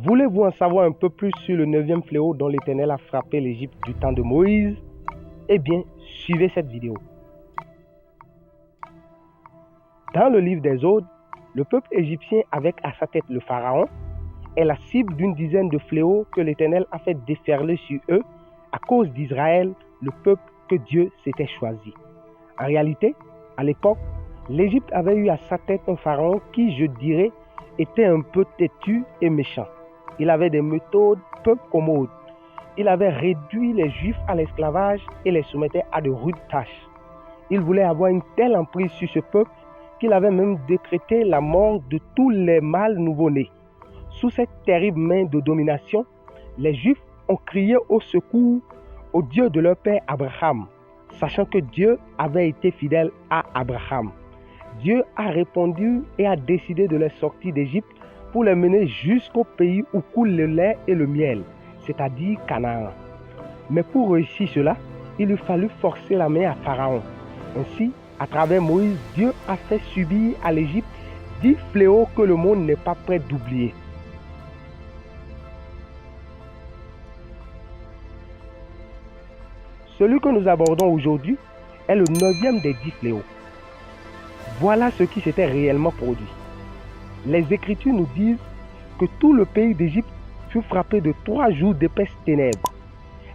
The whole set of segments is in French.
Voulez-vous en savoir un peu plus sur le 9e fléau dont l'Éternel a frappé l'Égypte du temps de Moïse? Eh bien, suivez cette vidéo. Dans le livre d'Exode, le peuple égyptien avec à sa tête le pharaon est la cible d'une dizaine de fléaux que l'Éternel a fait déferler sur eux à cause d'Israël, le peuple que Dieu s'était choisi. En réalité, à l'époque, l'Égypte avait eu à sa tête un pharaon qui, je dirais, était un peu têtu et méchant. Il avait des méthodes peu commodes. Il avait réduit les Juifs à l'esclavage et les soumettait à de rudes tâches. Il voulait avoir une telle emprise sur ce peuple qu'il avait même décrété la mort de tous les mâles nouveau-nés. Sous cette terrible main de domination, les Juifs ont crié au secours au Dieu de leur père Abraham, sachant que Dieu avait été fidèle à Abraham. Dieu a répondu et a décidé de les sortir d'Égypte pour les mener jusqu'au pays où coule le lait et le miel, c'est-à-dire Canaan. Mais pour réussir cela, il lui fallut forcer la main à Pharaon. Ainsi, à travers Moïse, Dieu a fait subir à l'Égypte 10 fléaux que le monde n'est pas prêt d'oublier. Celui que nous abordons aujourd'hui est le 9e des 10 fléaux. Voilà ce qui s'était réellement produit. Les Écritures nous disent que tout le pays d'Égypte fut frappé de 3 jours d'épaisses ténèbres.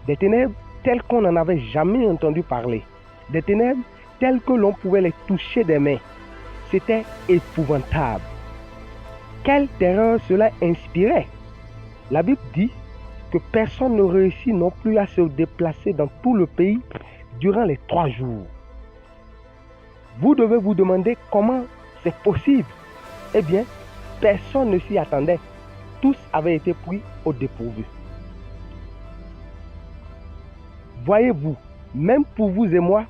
Des ténèbres telles qu'on n'en avait jamais entendu parler. Des ténèbres telles que l'on pouvait les toucher des mains. C'était épouvantable. Quelle terreur cela inspirait! La Bible dit que personne ne réussit non plus à se déplacer dans tout le pays durant les 3 jours. Vous devez vous demander comment c'est possible. Eh bien, personne ne s'y attendait. Tous avaient été pris au dépourvu. Voyez-vous, même pour vous et moi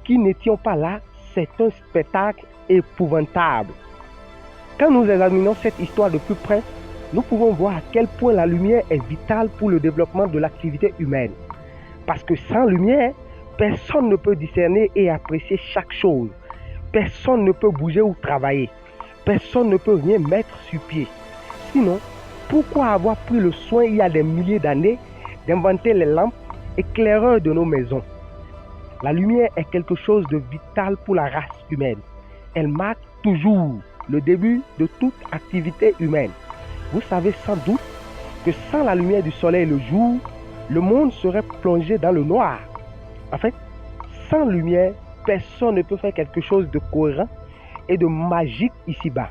qui n'étions pas là, c'est un spectacle épouvantable. Quand nous examinons cette histoire de plus près, nous pouvons voir à quel point la lumière est vitale pour le développement de l'activité humaine. Parce que sans lumière, personne ne peut discerner et apprécier chaque chose. Personne ne peut bouger ou travailler. Personne ne peut rien mettre sur pied. Sinon, pourquoi avoir pris le soin il y a des milliers d'années d'inventer les lampes éclaireurs de nos maisons? La lumière est quelque chose de vital pour la race humaine. Elle marque toujours le début de toute activité humaine. Vous savez sans doute que sans la lumière du soleil le jour, le monde serait plongé dans le noir. En fait, sans lumière, personne ne peut faire quelque chose de cohérent et de magique ici-bas.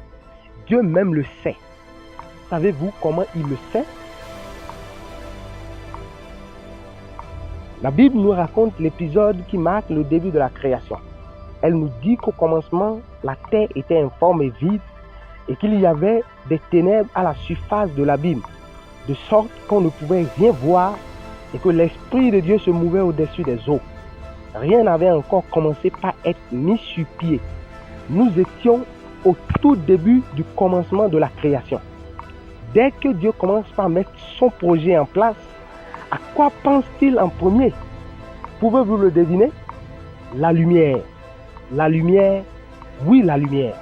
Dieu même le sait. Savez-vous comment il le sait? La Bible nous raconte l'épisode qui marque le début de la création. Elle nous dit qu'au commencement, la terre était informe et vide et qu'il y avait des ténèbres à la surface de l'abîme, de sorte qu'on ne pouvait rien voir et que l'Esprit de Dieu se mouvait au-dessus des eaux. Rien n'avait encore commencé par être mis sur pied. Nous étions au tout début du commencement de la création. Dès que Dieu commence par mettre son projet en place, à quoi pense-t-il en premier? Pouvez-vous le deviner? La lumière. La lumière, oui, la lumière.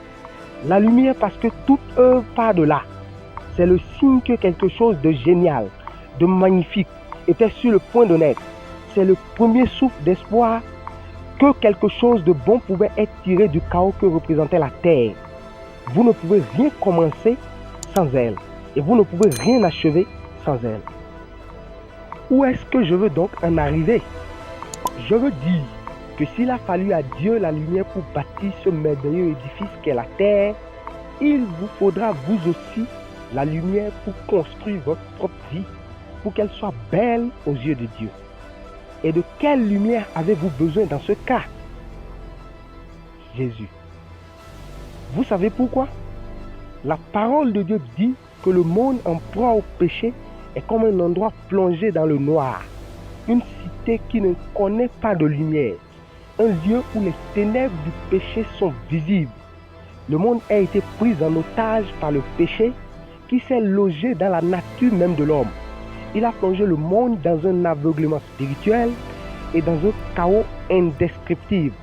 La lumière parce que toute œuvre part de là. C'est le signe que quelque chose de génial, de magnifique était sur le point de naître. C'est le premier souffle d'espoir que quelque chose de bon pouvait être tiré du chaos que représentait la terre. Vous ne pouvez rien commencer sans elle et vous ne pouvez rien achever sans elle. Où est-ce que je veux donc en arriver? Je veux dire que s'il a fallu à Dieu la lumière pour bâtir ce merveilleux édifice qu'est la terre, il vous faudra vous aussi la lumière pour construire votre propre vie, pour qu'elle soit belle aux yeux de Dieu. Et de quelle lumière avez-vous besoin dans ce cas? Jésus. Vous savez pourquoi? La parole de Dieu dit que le monde en proie au péché est comme un endroit plongé dans le noir, une cité qui ne connaît pas de lumière, un lieu où les ténèbres du péché sont visibles. Le monde a été pris en otage par le péché qui s'est logé dans la nature même de l'homme. Il a plongé le monde dans un aveuglement spirituel et dans un chaos indescriptible.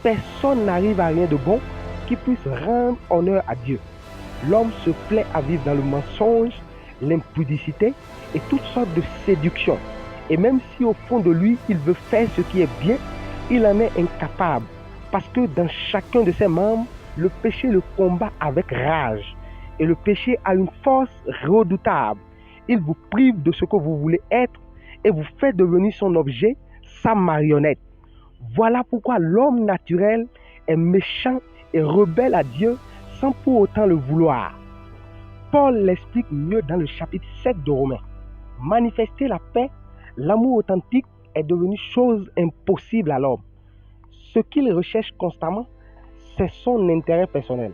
Personne n'arrive à rien de bon qui puisse rendre honneur à Dieu. L'homme se plaît à vivre dans le mensonge l'impudicité et toutes sortes de séductions. Et même si au fond de lui, il veut faire ce qui est bien, il en est incapable. Parce que dans chacun de ses membres, le péché le combat avec rage. Et le péché a une force redoutable. Il vous prive de ce que vous voulez être et vous fait devenir son objet, sa marionnette. Voilà pourquoi l'homme naturel est méchant et rebelle à Dieu sans pour autant le vouloir. Paul l'explique mieux dans le chapitre 7 de Romains. Manifester la paix, l'amour authentique est devenu chose impossible à l'homme. Ce qu'il recherche constamment, c'est son intérêt personnel.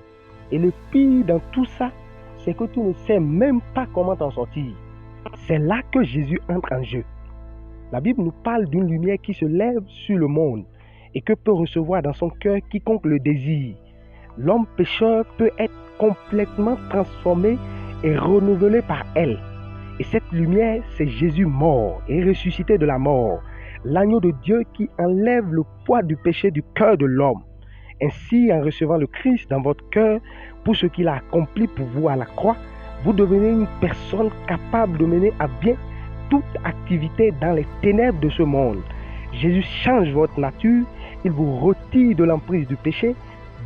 Et le pire dans tout ça, c'est que tu ne sais même pas comment t'en sortir. C'est là que Jésus entre en jeu. La Bible nous parle d'une lumière qui se lève sur le monde et que peut recevoir dans son cœur quiconque le désire. L'homme pécheur peut être complètement transformé et renouvelé par elle. Et cette lumière, c'est Jésus mort et ressuscité de la mort, l'agneau de Dieu qui enlève le poids du péché du cœur de l'homme. Ainsi, en recevant le Christ dans votre cœur pour ce qu'il a accompli pour vous à la croix, vous devenez une personne capable de mener à bien toute activité dans les ténèbres de ce monde. Jésus change votre nature, il vous retire de l'emprise du péché,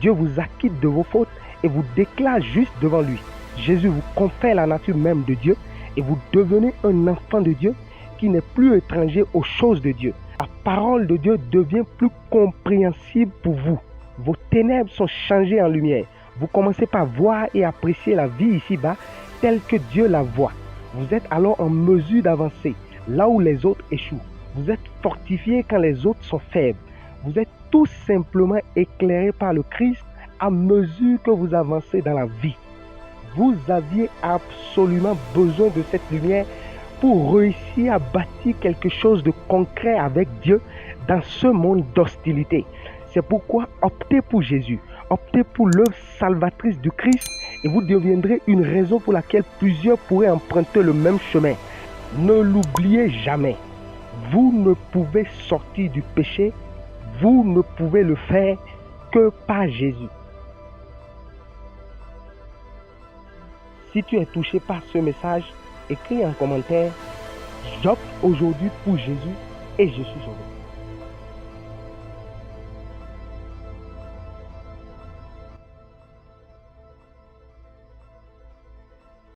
Dieu vous acquitte de vos fautes et vous déclare juste devant lui. Jésus vous confère la nature même de Dieu et vous devenez un enfant de Dieu qui n'est plus étranger aux choses de Dieu. La parole de Dieu devient plus compréhensible pour vous. Vos ténèbres sont changées en lumière. Vous commencez par voir et apprécier la vie ici-bas telle que Dieu la voit. Vous êtes alors en mesure d'avancer là où les autres échouent. Vous êtes fortifié quand les autres sont faibles. Vous êtes tout simplement éclairé par le Christ à mesure que vous avancez dans la vie. Vous aviez absolument besoin de cette lumière pour réussir à bâtir quelque chose de concret avec Dieu dans ce monde d'hostilité. C'est pourquoi optez pour Jésus, optez pour l'œuvre salvatrice du Christ et vous deviendrez une raison pour laquelle plusieurs pourraient emprunter le même chemin. Ne l'oubliez jamais, vous ne pouvez sortir du péché, vous ne pouvez le faire que par Jésus. Si tu es touché par ce message, écris en commentaire « J'opte aujourd'hui pour Jésus et je suis sauvé ».